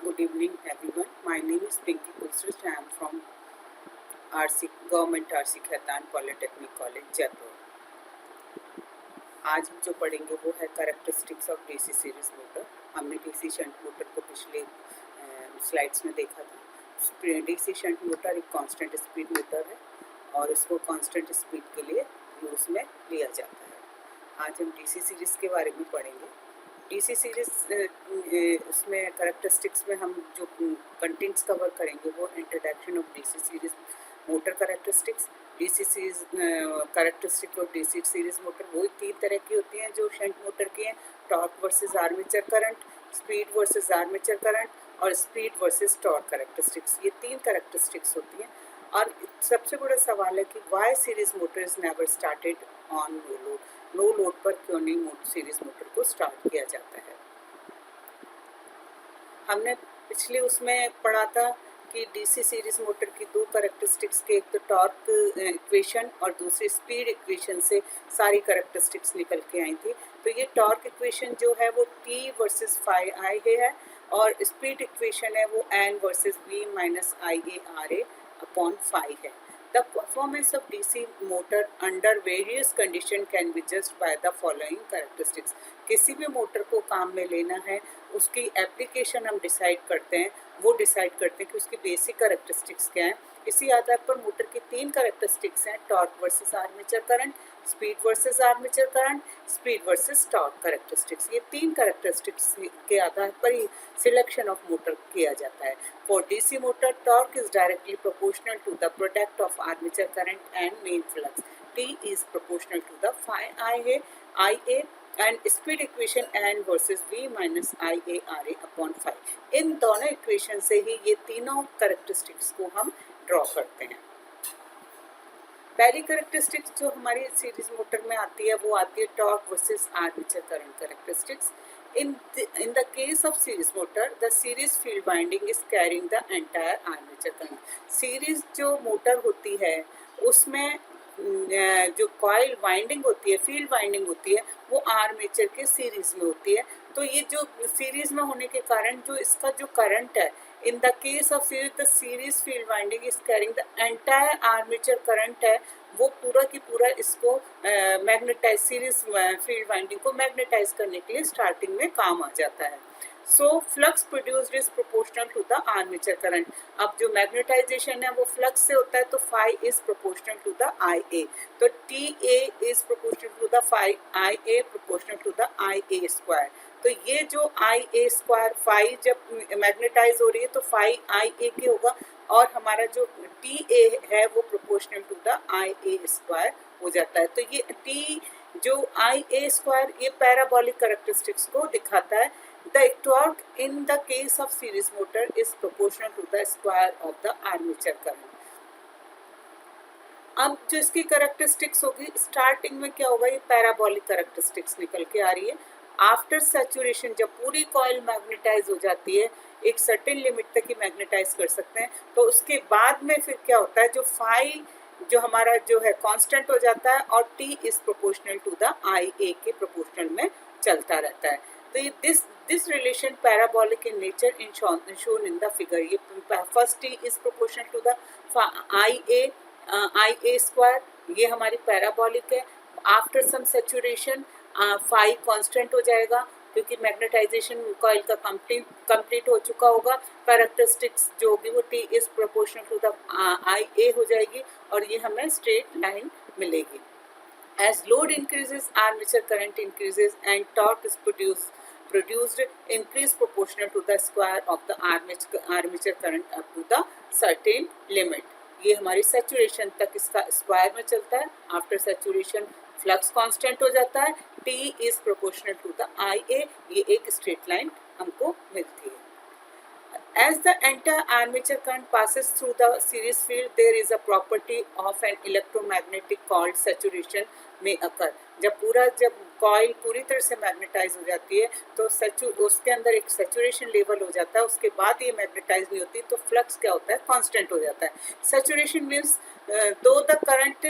Good evening, everyone. My name is Pinky Kulshrestha. I am from Government RC Khaitan Polytechnic College, Jaipur. आज हम जो पढ़ेंगे वो है characteristics of DC series motor. हमने DC shunt motor को पिछले स्लाइड्स में देखा था। डीसी शंट मोटर एक कांस्टेंट स्पीड मोटर है और इसको कांस्टेंट स्पीड के लिए यूज़ में लिया जाता है। आज हम डीसी सीरीज़ के बारे में पढ़ेंगे। डीसी सीरीज उसमें कैरेक्टरिस्टिक्स में हम जो कंटेंट्स कवर करेंगे वो introduction of DC series motor characteristics, DC series characteristic of DC series motor. वो तीन तरह की होती हैं जो शंट मोटर की हैं: torque versus armature current, speed versus armature current और स्पीड वर्सेस टॉर्क कैरेक्टरिस्टिक्स। ये तीन कैरेक्टरिस्टिक्स होती हैं। और सबसे बड़ा सवाल है कि Y series motor is never started on no load. No load पर क्यों नहीं सीरीज मोटर को स्टार्ट किया जाता है। हमने पिछले उसमें पढ़ा था कि डीसी सीरीज मोटर की दो कैरेक्टरिस्टिक्स के, एक तो टॉर्क इक्वेशन और दूसरी स्पीड इक्वेशन से सारी कैरेक्टरिस्टिक्स निकल के आई थी। तो ये टॉर्क इक्वेशन जो है वो T वर्सेस फाई आई है और स्पीड इक्वेशन है वो N versus V minus I A R A upon phi है। The performance of DC motor under various conditions can be judged by the following characteristics. किसी भी मोटर को काम में लेना है, उसकी एप्लीकेशन हम डिसाइड करते हैं, वो डिसाइड करते हैं कि उसकी बेसिक कैरेक्टरिस्टिक्स क्या हैं। इसी आधार पर मोटर की तीन कैरेक्टरिस्टिक्स हैं: torque versus armature current, speed versus armature current, speed versus torque characteristics. ये तीन कैरेक्टरिस्टिक्स के आधार पर ही सिलेक्शन ऑफ मोटर किया जाता है। For DC motor, torque is directly proportional to the product of armature current and main flux. T is proportional to the phi IA and speed equation N versus V minus IA RA upon phi. इन दोनों equation से ही ये तीनों characteristics को हम draw करते हैं। पहली characteristics जो हमारी सीरीज मोटर में आती है वो आती है torque versus armature current characteristics. In the case of series motor, the series field winding is carrying the entire armature current. Series जो मोटर होती है उसमें जो कॉइल वाइंडिंग होती है, फील्ड वाइंडिंग होती है, वो आर्मेचर के सीरीज में होती है। तो ये जो सीरीज में होने के कारण जो इसका जो करंट है, in the case of series the series field winding is carrying the entire armature current है, वो पूरा की पूरा इसको मैग्नेटाइज सीरीज फील्ड वाइंडिंग को मैग्नेटाइज करने के लिए स्टार्टिंग में काम आ जाता है। So flux produced is proportional to the armature current. अब जो मैग्नेटाइजेशन है वो फ्लक्स से होता है, तो phi is proportional to the I A. तो T A is proportional to the phi I A proportional to the I A square. तो ये जो आई ए स्क्वायर फाई जब मैग्नेटाइज हो रही है तो फाई आई ए के होगा और हमारा जो टी ए है वो proportional to the I A square हो जाता है। तो ये टी जो आई ए स्क्वायर ये पैराबोलिक कैरेक्टरिस्टिक्स को दिखाता है। The torque in the case of series motor is proportional to the square of the armature current. अब जो इसकी कैरेक्टरिस्टिक्स होगी, स्टार्टिंग में क्या होगा, ये पैराबोलिक कैरेक्टरिस्टिक्स निकल के आ रही है। आफ्टर सैचुरेशन जब पूरी कॉइल मैग्नेटाइज हो जाती है, एक सर्टेन लिमिट तक ही मैग्नेटाइज कर सकते हैं, तो उसके बाद में फिर क्या होता है, जो फाई जो हमारा जो है कांस्टेंट हो जाता है और T is proportional to the I A के प्रोपोर्शनल में चलता रहता है। तो ये this relation parabolic in nature is shown in the figure. ये first T is proportional to the IA square, ये हमारी पैराबोलिक है। After some saturation phi constant हो जाएगा क्योंकि मैग्नेटाइजेशन कॉइल का कंप्लीट हो चुका होगा। कैरेक्टरिस्टिक्स जो होगी वो T is proportional to the IA हो जाएगी और ये हमें स्ट्रेट लाइन मिलेगी। As load increases, armature current increases and torque is produced increase proportional to the square of the armature current up to the certain limit. ये हमारी saturation तक इसका स्क्वायर में चलता है। आफ्टर सैचुरेशन फ्लक्स कांस्टेंट हो जाता है, T is proportional to the IA, ये एक स्ट्रेट लाइन हमको मिलती है। As the entire armature current passes through the series field, there is a property of an electromagnetic called saturation may occur. जब coil पूरी तरह से मैग्नेटाइज हो जाती है तो उसके अंदर एक सैचुरेशन लेवल हो जाता है, उसके बाद ये मैग्नेटाइज नहीं होती तो फ्लक्स क्या होता है, कांस्टेंट हो जाता है। सैचुरेशन मीन्स दो the current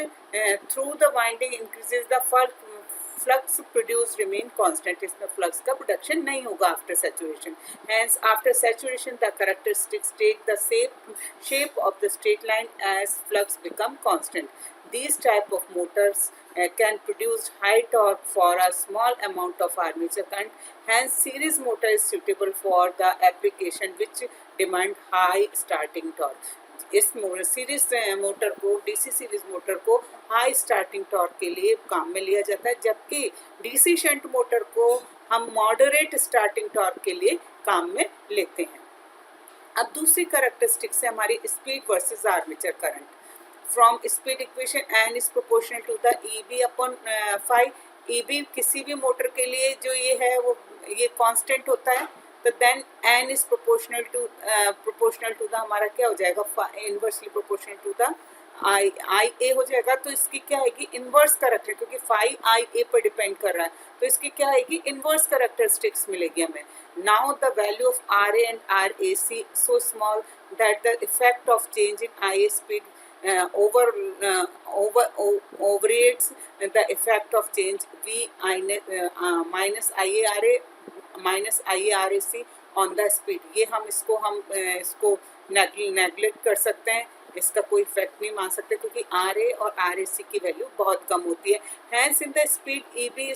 through the winding increases the flux produce remain constant, इसमें फ्लक्स का प्रोडक्शन नहीं होगा after saturation. Hence after saturation the characteristics take the shape of the straight line as flux become constant. These type of motors can produce high torque for a small amount of armature current. Hence series motor is suitable for the application which demand high starting torque. इस series motor को, DC series motor को high starting torque के लिए काम में लिया जाता है, जबकि डीसी शंट मोटर को हम मॉडरेट स्टार्टिंग टॉर्क के लिए काम में लेते हैं. अब दूसरी कैरेक्टरिस्टिक्स है हमारी speed versus armature current. From speed equation N is proportional to the EB upon phi. EB किसी भी मोटर के लिए जो ये है वो ये कांस्टेंट होता है, तो then N is proportional to the हमारा क्या हो जाएगा, inversely proportional to the I A हो जाएगा. तो इसकी क्या आएगी, इनवर्स कैरेक्टर, क्योंकि फाई आई ए पर डिपेंड कर रहा है, तो इसकी क्या आएगी, इनवर्स कैरेक्टरिस्टिक्स मिलेगी हमें. Now the value of R A and R A C so small that the effect of change in I A speed overrides the effect of change V minus IARA minus IARAC on the speed. ये हम इसको neglect कर सकते हैं, इसका कोई effect नहीं मान सकते, क्योंकि आर ए और आर ए सी की वैल्यू बहुत कम होती है. Hence in the speed E B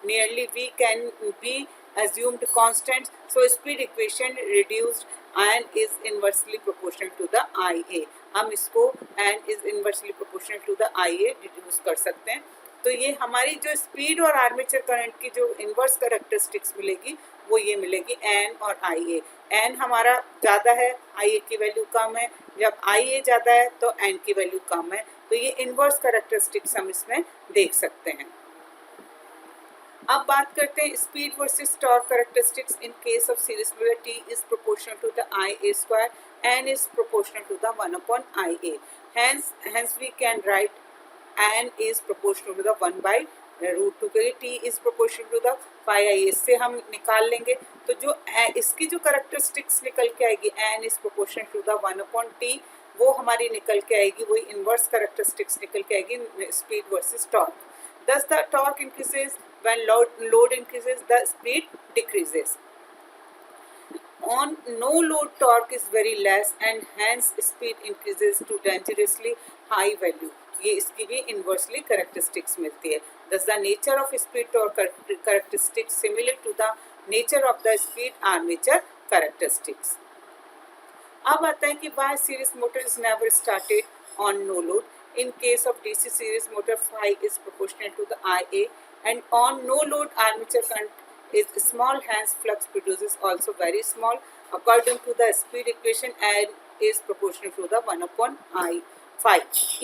nearly we can be assumed constant, so speed equation reduced and is inversely proportional to the IA. हम इसको and is inversely proportional to the IA deduce कर सकते हैं. तो ये हमारी जो speed और आर्मेचर करंट की जो इनवर्स कैरेक्टरिस्टिक्स मिलेगी वो ये मिलेगी एन और आई ए. एन हमारा ज़्यादा है, आई ए की वैल्यू कम है. जब आई ए ज़्यादा है तो एन की वैल्यू कम है. तो ये इनवर्स कैरेक्टरिस्टिक्स हम इसमें देख सकते हैं. अब बात करते हैं speed versus torque characteristics in case of series motor. T is proportional to the I A square, N is proportional to the 1 upon I A. hence we can write n is proportional to the 1 by root 2 के लिए t is proportional to the phi i. इससे हम निकाल लेंगे, तो जो इसकी जो कैरेक्टरिस्टिक्स निकल के आएगी n is proportional to the 1 upon t, वो हमारी निकल के आएगी, वही इनवर्स कैरेक्टरिस्टिक्स निकल के आएगी speed versus torque. Thus the torque increases when load increases, the speed decreases. On no load, torque is very less and hence speed increases to dangerously high value. ये इसकी भी inversely characteristics मिलती है. Thus the nature of speed torque characteristics similar to the nature of the speed armature characteristics. अब आता है कि why series motor is never started on no load. In case of DC series motor, phi is proportional to the IA, and on no load armature current is small, hence flux produces also very small. According to the speed equation, N is proportional to the 1 upon I phi.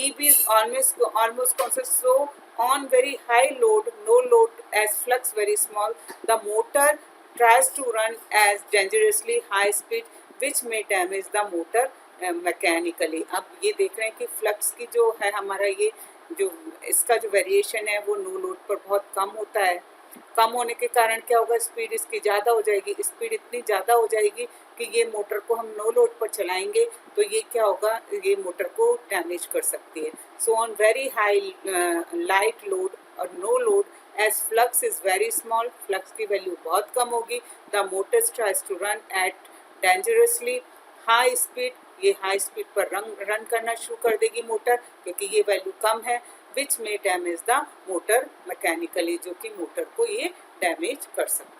EB is almost constant. So on very high load, no load, as flux very small, the motor tries to run as dangerously high speed, which may damage the motor mechanically. अब ये देख रहे हैं कि flux की जो है हमारा ये जो इसका जो वेरिएशन है वो नो लोड पर बहुत कम होता है. कम होने के कारण क्या होगा, स्पीड इसकी ज़्यादा हो जाएगी. स्पीड इतनी ज़्यादा हो जाएगी कि ये मोटर को हम नो लोड पर चलाएंगे तो ये क्या होगा, ये मोटर को डैमेज कर सकती है. So on very high light load और no load, as flux is very small, flux की वैल्यू बहुत कम होगी, the motor tries to run at dangerously high speed. ये हाई स्पीड पर रन करना शुरू कर देगी मोटर, क्योंकि ये वैल्यू कम है, विच में डैमेज द मोटर मैकेनिकली, जो कि मोटर को ये डैमेज कर सकता है.